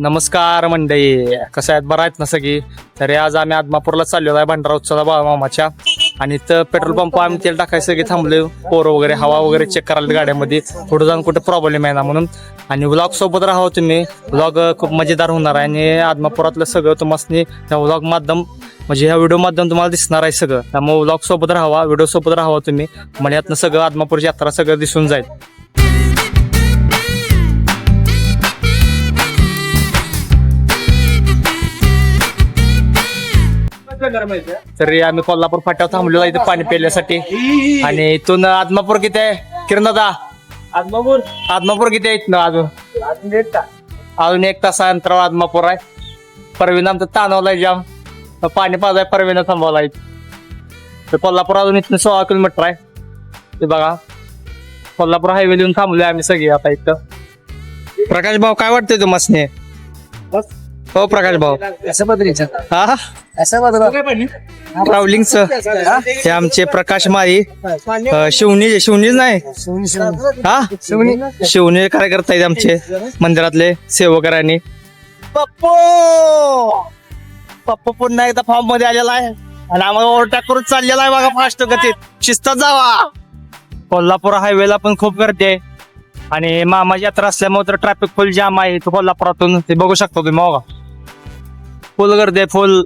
नमस्कार मंडळी, कसं आहेत? बरं आहेत ना सगळी? तरी आज आम्ही आदमापूरला चाललेलो आहे भंडारा उत्सवाला बाळमामाच्या. आणि इथं पेट्रोल पंप आम्ही तेल टाकायला सगळे थांबले. पोरं वगैरे हवा वगैरे चेक करायला गाड्यामध्ये, पुढे जाऊन कुठे प्रॉब्लेम आहे ना म्हणून. आणि व्लॉग सोबत राहा तुम्ही, व्लॉग खूप मजेदार होणार आहे. आणि आदमापुरातलं सगळं तुम्हाला त्या व्लॉग माध्यम म्हणजे ह्या व्हिडिओ माध्यम तुम्हाला दिसणार आहे सगळं. त्यामुळे व्लॉग सोबत राहावा, व्हिडिओ सोबत राहावा तुम्ही. म्हणजे यातनं सगळं आदमापूरची यात्रा सगळं दिसून जाईल. तरी आम्ही कोल्हापूर फाट्यावर थांबलेलो इथे पाणी प्यायल्यासाठी. आणि इथून आदमापूर किती आहे किरण दादा? आदमापूर किती आहे इथनं? अजून एक तास अंतरावर आदमापूर आहे. परवीन आमचं ताणवलाय जाम, पाणी पाजाय परवीन थांबवलाय. तर कोल्हापूर अजून इथनं 16 किलोमीटर आहे. ते बघा कोल्हापूर हायवे लिहून थांबलोय आम्ही सगळे आता इथं. प्रकाश भाऊ काय वाटतंय तुम्हाला? हो प्रकाश भाऊ, हा ट्रॅव्हलिंगचं हे आमचे प्रकाश माळी शिवणी नाही हा शिवणी कार्यकर्ता आहेत आमचे मंदिरातले सेवकरांनी. पप्पू पुन्हा एकदा फॉर्म मध्ये आलेला आहे आणि आम्हाला ओव्हरटेक करून चाललेला आहे. बघा फास्ट गतीत, शिस्तात जावा. कोल्हापूर हायवेला पण खूप गर्दी आहे आणि मामाची यात्रा असल्यामुळे तर ट्रॅफिक फुल जाम आहे इथं कोल्हापुरातून. ते बघू शकता तुम्ही, बघा फुल गर्दी आहे, फुल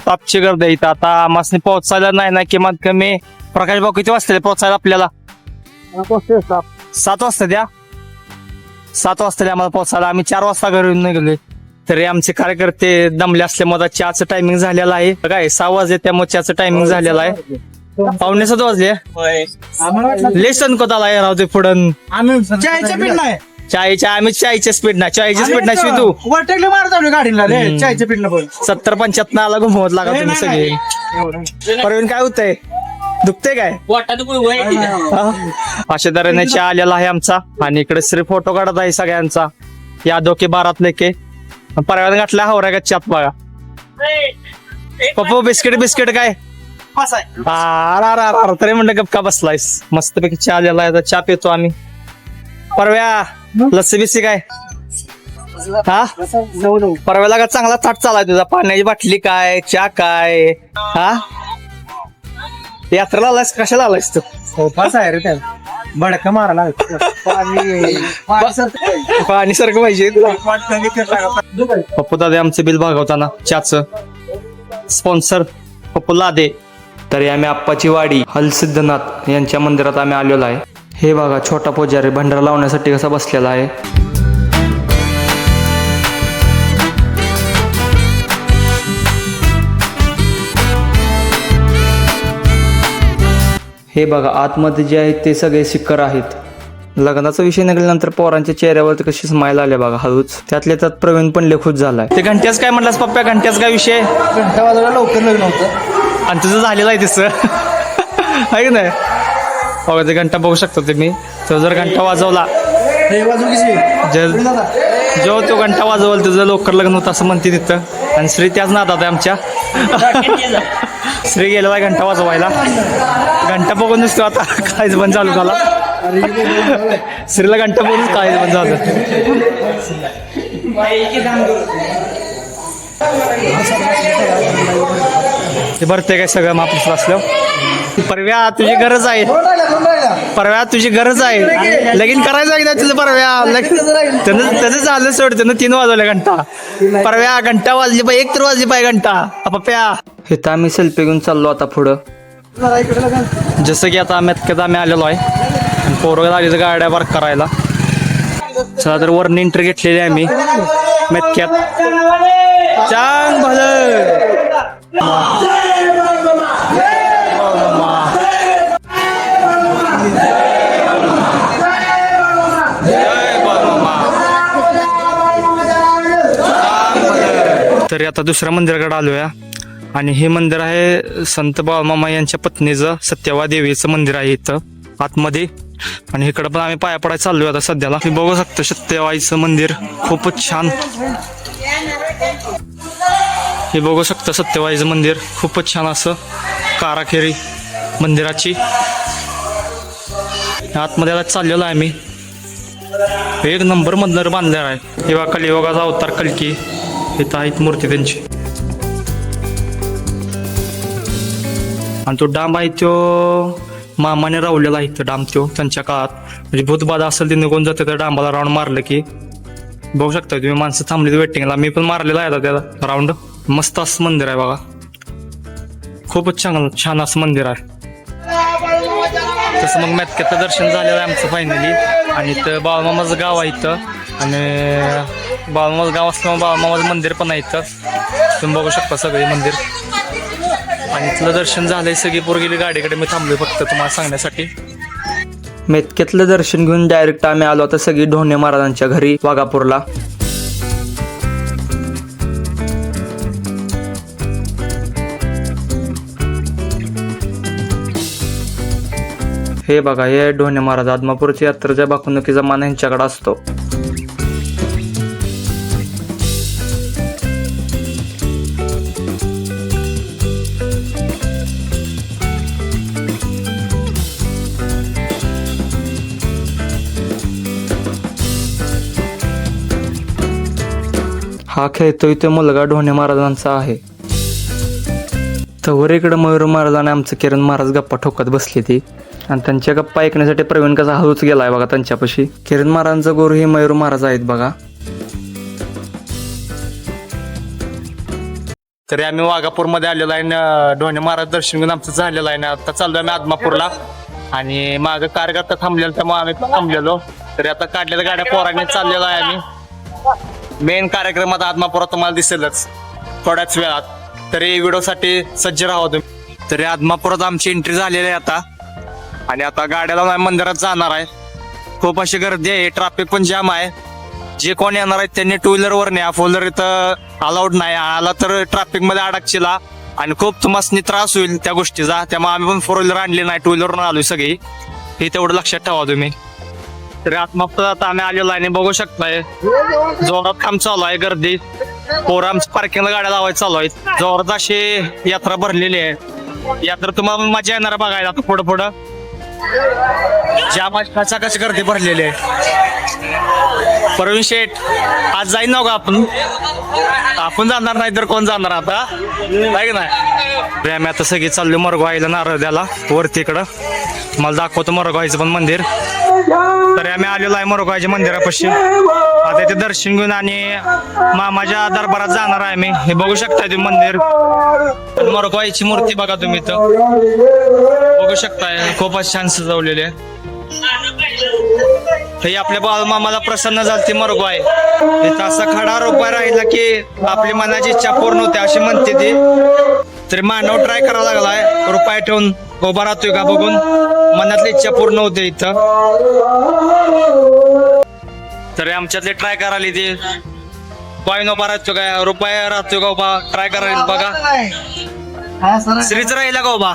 तापची गर्दी आहे इथं. आता आम्हाला पोहोचायला नाही ना किमान कमी. प्रकाश भाऊ किती वाजता पोहोचायला आपल्याला? 7 वाजता द्या. 7 वाजता आम्हाला पोहोचायला. आम्ही 4 वाजता घरी निघालोय. तरी आमचे कार्यकर्ते दमले असल्यामुळे चहाचं टायमिंग झालेलं आहे. काय 6 वाजले त्यामुळे चहाचं टायमिंग झालेलं आहे. 6:45 वाजले. लेसन कोताला राहू दे पुढं. चायच्या आम्ही चायच्या स्पीड ना चायची स्पीड ना तू गाडीला रे चायच्या पिठला पण 70-75 आला घुमवत लागा तुम्ही सगळे. परवीन काय होतंय? दुखते काय? अशा तऱ्हेने चहा आलेला आहे आमचा. आणि इकडे श्री फोटो काढत आहे सगळ्यांचा. यादव के बारात लेके परव्यानं घातला हवरा का चात बघा. पप्पू बिस्किट काय तरी म्हणलं गपका बसलायस. मस्तपैकी चहा आलेला आहे. चहा पितो आम्ही. परव्या लस्सी बिस्सी काय हा? परव्याला का चांगला थाट चालाय तुझा? पाण्याची बाटली काय, चहा काय? हा यात्रेला आलायस? कशाला आलायस तू? आहे रे त्या भडका मारायला पाणी सारखं पाहिजे. पप्पू दादा आमचं बिल भागवताना चहाचं स्पॉन्सर पप्पू लादे. तरी आम्ही आप्पाची वाडी हलसिद्धनाथ यांच्या मंदिरात आम्ही आलेलो आहे. हे बघा छोटा पुजारी भंडारा लावण्यासाठी कसा बसलेला आहे. हे बघा आतमध्ये जे आहेत ते सगळे शिखर आहेत. लग्नाचा विषय निघाल्यानंतर पोरांच्या चेहऱ्यावरती कशी स्माईल आले बघा हळूच. त्यातल्या त्यात प्रवीण पण लय खुश झालाय. ते घंट्याच काय म्हटलास पप्प्या? घंट्याच काय विषय? घंटा वाजवायला लवकर लग्न होतं आणि तुझं झालेलं आहे तसं आहे की नाही? बघा ते घंटा बघू शकता तुम्ही. तो जर घंटा वाजवला जो तो घंटा वाजवला तुझं लवकर लग्न होतं असं म्हणते तिथं. आणि श्री त्याच नादात आहे आमच्या. श्री गेलेला घंटा वाजवायला. घंटा बघून दिसतो आता काहीच बंद चालू झाला. श्रीला घंटा बघून काहीच बंद झालं. ते भरते काय सगळं महापुरुष असल्यावर. परव्या तुझी गरज आहे. परव्या तुझी गरज आहे. लगीन करायचं आहे तुझं परव्या. त्याचं झालं सोड. त्यानं 3 वाजवले घंटा. परव्या घंटा वाजली पाहिजे, 1 तर वाजली पाहिजे घंटा. पप्प्या हे तर आम्ही सेल्फी घेऊन चाललो आता पुढं. जसं की आता आम्ही आलेलो आहे. पोरं आली गाड्या पार्क करायला. चला तर वरनं एंट्री घेतलेली आहे आम्ही मेतक्यात. चांग भलं तरी आता दुसऱ्या मंदिराकडे आलोय. आणि हे मंदिर आहे संत बाळमामा यांच्या पत्नीचं सत्यवा देवीचं मंदिर आहे इथं आतमध्ये. आणि इकडं पण आम्ही पाया पडायला चाललोय आता सध्याला. तुम्ही बघू शकता सत्यवाईचं मंदिर खूपच छान. हे बघू शकता सत्यवाईचं मंदिर खूपच छान असं कारागिरी मंदिराची. आतमध्ये चाललेलो आहे आम्ही. एक नंबर मंदिर बांधलेलं आहे. किंवा कलियुगाचा अवतार कल्की इथं आहेत मूर्ती त्यांची. आणि तो डांब आहे तो मामाने रावलेला आहे. डांब तो त्यांच्या काळात म्हणजे भूतबाधा असेल ते निघून जाते त्या डांबाला राऊंड मारलं की. बघू शकता तुम्ही माणसं थांबली वेटिंगला. मी पण मारलेला आहे त्याला राऊंड. मस्त असं मंदिर आहे बघा. खूपच छान असं मंदिर आहे. तसं मग मेतक्याचं दर्शन झालेलं आहे आमचं फायनली. आणि इथं बाळमामाचं गाव आहे इथं. आणि बाळमामाचं गाव असल्यामुळे बाळमामाचं मंदिर पण आहे इथं. तुम्ही बघू शकता सगळे मंदिर. आणि इथलं दर्शन झालंय. सगळी पोर गेली गाडीकडे. मी थांबलोय फक्त तुम्हाला सांगण्यासाठी. मेतक्यातलं दर्शन घेऊन डायरेक्ट आम्ही आलो आता सगळी ढोणे महाराजांच्या घरी वाघापूरला. हे बघा हे ढोणे महाराज. आदमापूरची यात्रेच्या बाकुनुकीचा मान यांच्याकडे असतो. हा खेळतोय तो मुलगा ढोणे महाराजांचा आहे. तवर इकडे मयूर महाराज आणि आमचं किरण महाराज गप्पा ठोकत बसली ती. आणि त्यांच्या गप्पा ऐकण्यासाठी प्रवीण कसा हळूच गेलाय बघा त्यांच्यापाशी. किरण महाराजांचा गुरु हे मयूर महाराज आहेत बघा. तरी आम्ही वाघापूरमध्ये आलेलो आहे. ढोणे महाराज दर्शन घेऊन आमचं झालेलं आहे ना. आता चाललोय आम्ही आदमापूरला. आणि मागं कार्यकर्ता थांबलेलो त्यामुळे आम्ही पण थांबलेलो. तरी आता काढलेल्या गाड्या पोरांनी चाललेलो आहे आम्ही. मेन कार्यक्रमात आदमापुरात तुम्हाला दिसेलच थोड्याच वेळात. तरी व्हिडिओसाठी सज्ज राहा तुम्ही. तरी आदमापुरात आमची एंट्री झालेली आहे आता. आणि आता गाड्याला मंदिरात जाणार आहे. खूप अशी गर्दी आहे. ट्रॅफिक पण जाम आहे. जे कोण येणार आहेत त्यांनी टू व्हीलरवर न्या. फोर व्हीलर इथं अलाउड नाही. आला तर ट्रॅफिक मध्ये अडकशीला आणि खूप तुम्हाला त्रास होईल त्या गोष्टीचा. त्यामुळे आम्ही पण फोर व्हीलर आणली नाही. टू व्हीलरवर आलोय सगळी. हे तेवढं लक्षात ठेवा तुम्ही. तरी आत्मापुरात आता आम्ही आलेलो आहे. बघू शकताय जोरात काम चालू आहे. गर्दी पोरं आमच्या पार्किंगला गाड्या लावायला चालू आहेत. जोरात अशी यात्रा भरलेली आहे. यात्रा तुम्हाला मजा येणार बघायला. आता पुढं पुढं ज्या माझ्या कशी गर्दी भरलेली आहे. प्रवीण शेठ आज जाईन ना आपण जाणार नाही तर कोण जाणार आता आहे का नाही. आम्ही आता सगळी चाललो मरगवाईला नारळ द्याला वरती इकडं. मला दाखवतो मरगवाईचं पण मंदिर. तरी आम्ही आलेलो आहे मरगवाईच्या मंदिरापाशी. आता ते दर्शन घेऊन आणि मामाच्या दरबारात जाणार आहे मी. हे बघू शकताय तुम्ही मंदिर. मरगवाईची मूर्ती बघा तुम्ही इथं बघू शकताय. खूपच छान सजवलेली आहे. हे आपल्या बाळमामाला प्रसन्न झालती मरगवाई. इथं असा खडा रुपया राहिला की आपली मनाची इच्छा पूर्ण होते अशी म्हणते ती. तरी मानव ट्राय करावा लागलाय. रुपया ठेवून उभा राहतोय का बघून मनातली इच्छा पूर्ण होते इथं. तरी आमच्यातले ट्राय करायला ते कॉईन उभा राहतो का रुपया राहतोय का उभा ट्राय करायला बघा. श्रीच राहिला का उभा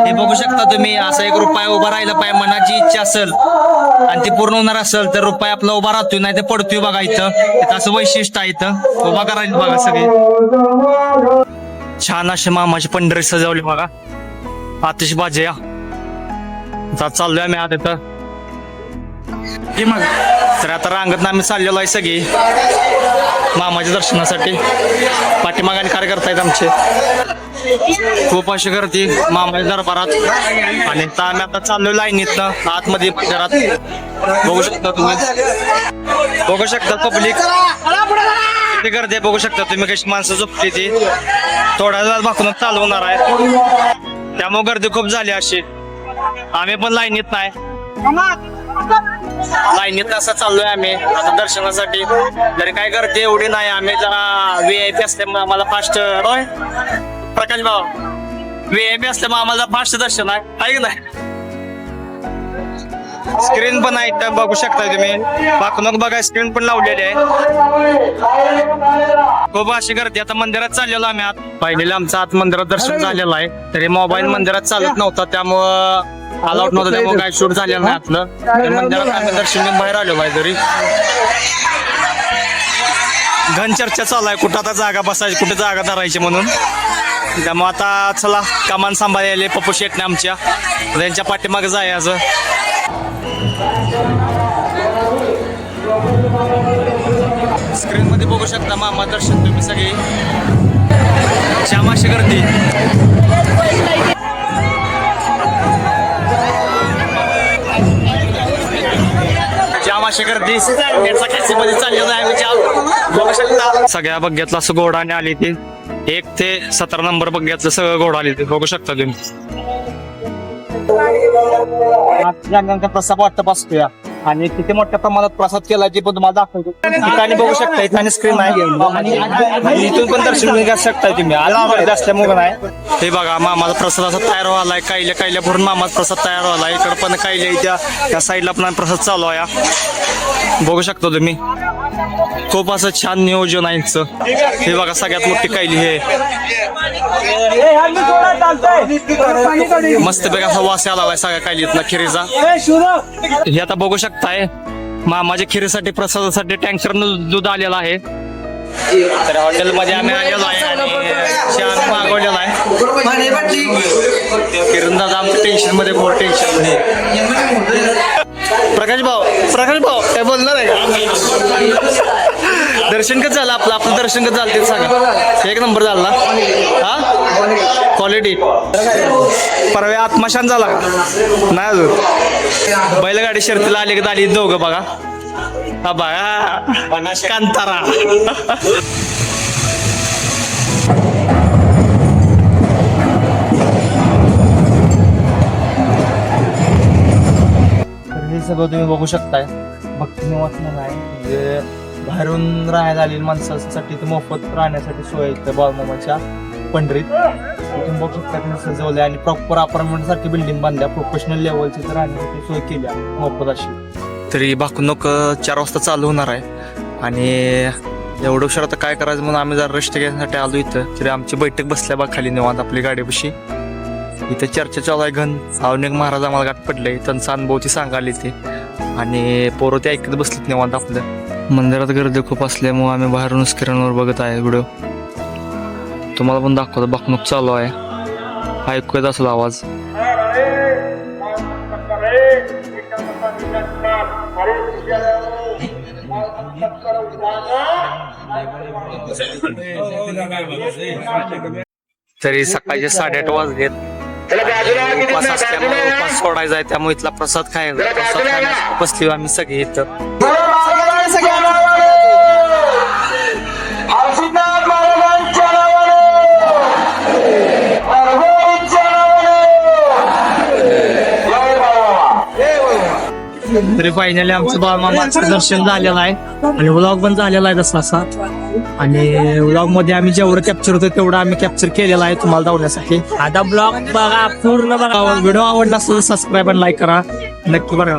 हे बघू शकता तुम्ही. असा एक रुपया उभा राहिला पाहिजे. मनाची इच्छा असेल आणि ती पूर्ण होणार असेल तर रुपया आपला उभा राहतोय नाही तर पडतोय बघा. इथं असं वैशिष्ट्य आहे. इथं उभा करायला बघा सगळे. छान अशी मामाची पंढरी सजवली बघा. आतिषबाजी या चाललोय आम्ही आता इथं. तर आता रांगत आम्ही चाललेलो आहे सगळी मामाच्या दर्शनासाठी. पाठीमागाने कार्यकर्ता आहेत आमचे. खूप अशी गर्दी मामाच्या दरबारात. आणि आम्ही आता चाललोय लाईनीतनं आतमध्ये मंदिरात. बघू शकता तुम्ही. बघू शकता पब्लिक किती गर्दी आहे. बघू शकता तुम्ही कशी माणसं झोपली ती. थोड्या वेळात भाकून चालू होणार आहे त्यामुळे गर्दी खूप झाली अशी. आम्ही पण लाईनीत नाही. लाईनीत असं चाललोय आम्ही आता दर्शनासाठी. तरी काय गर्दी एवढी नाही. आम्ही जरा VIP असल्यामुळे आम्हाला फास्ट प्रकाश भाऊ VIP असल्यामुळे आम्हाला फास्ट दर्शन आहे की नाही. स्क्रीन पण आहे तर बघू शकता तुम्ही. बाकून बघा स्क्रीन पण लावलेली आहे. खूप अशी गर्दी. आता मंदिरात चाललेलो आम्ही आत. पहिलेला आमचं आत मंदिरात दर्शन झालेलं आहे. तरी मोबाईल मंदिरात चालत नव्हता त्यामुळं अलाउड नव्हतं. त्यामुळे काय शूट झालेलं नाही आपलं. मंदिरात आम्ही दर्शन घेऊन बाहेर आलो आहे. तरी घन चर्चा चालू आहे कुठं आता जागा बसायची कुठे जागा धरायची म्हणून. त्यामुळे आता चला कमान सांभाळले पप्पू शेटने आमच्या त्यांच्या पाठीमागे जायचं. स्क्रीन मध्ये बघू शकता मामा दर्शन तुम्ही सगळे श्यामाशी गर्दी श्यामाशी गर्दी मध्ये चाललेलं आहे बघू शकता सगळ्या बग्यातला असं घोडाने आली ती 1 ते 17 नंबर बग्यातलं सगळं घोडा आली ते बघू शकता तुम्ही प्रसाद वाटप असतोय आणि किती मोठ्या प्रमाणात प्रसाद केला ते पण तुम्हाला दाखवतो ठिकाणी बघू शकता इथे स्क्रीन आहे आणि इथून पण दर्शन घेऊ शकता तुम्ही आज गर्दी असल्यामुळे नाही हे बघा मामाचा प्रसाद असा तयार व्हायलाय कायल्या भरून मामाचा प्रसाद तयार व्हायला इकडे पण कायल्या त्या साईडला पण प्रसाद चालू आहे बघू शकता तुम्ही खूप असं छान नियोजन आहे यांचं. हे बघा सगळ्यात मोठी कायली हे मस्त पैकी असा वास आला सगळ्या कायलीतला खिरीचा हे आता बघू शकताय मामाच्या खिरीसाठी प्रसादासाठी टँकरनं दूध आलेला आहे तर हॉटेलमध्ये आम्ही आलेलो आहे आणि छान मागवलेला आहे किरण दादा आमच्या टेन्शन मध्ये बहुत टेन्शन मध्ये प्रकाश भाऊ काय बोलणार आहे का दर्शन कसं झालं आपलं दर्शन कसं झालं ते सांगा 1 नंबर झाला हा क्वालिटी परवा आत्मशान झाला का नाही अजून बैलगाडी शर्तीला आली का आली दोघं बघा हा बघा कांतारा हे सगळं तुम्ही बघू शकताय भक्ती निवास म्हणून आहे म्हणजे बाहेरून राहायला आलेली माणसासाठी ते मोफत राहण्यासाठी सोय आहे बाळमामाच्या पंढरीत तुम्ही बघू शकता त्यांनी सजवलंय आणि प्रॉपर अपार्टमेंटसाठी बिल्डिंग बांधल्या प्रोफेशनल लेवलची तर राहण्यासाठी सोय केली आहे मोफत अशी तरी बाकूनोक 4 वाजता चालू होणार आहे आणि एवढं उशीर आता काय करायचं म्हणून आम्ही जरा रेस्ट घेण्यासाठी आलो इथं तरी आमची बैठक बसल्या बा खाली निवांत आपली गाडीपाशी इथे चर्चा चालू आहे घन अनेक महाराज आम्हाला गाठ पडले त्यांचा अनुभव ती सांगाली ते आणि पोरं ते ऐकत बसलीत निवांत आपल्या मंदिरात गर्दी खूप असल्यामुळे आम्ही बाहेरून स्क्रीनवर बघत आहे व्हिडिओ तुम्हाला पण दाखवतो बाकणूक चालू आहे ऐकू येत असेल आवाज तरी सकाळचे 8:30 वाजलेत उपास असल्यामुळे उपास सोडायचा आहे त्यामुळे इथला प्रसाद खायला बसली आम्ही सगळे इथं तरी फायनली आमचं बाळमामाचं दर्शन झालेलं आहे आणि व्लॉग पण झालेला आहे तसा असा आणि व्लॉग मध्ये आम्ही जेवढं कॅप्चर होतं तेवढं आम्ही कॅप्चर केलेलं आहे तुम्हाला दाखवण्यासाठी आता ब्लॉग बघा पूर्ण बघा व्हिडिओ आवडला असेल सबस्क्राईब आणि लाईक करा नक्की बघा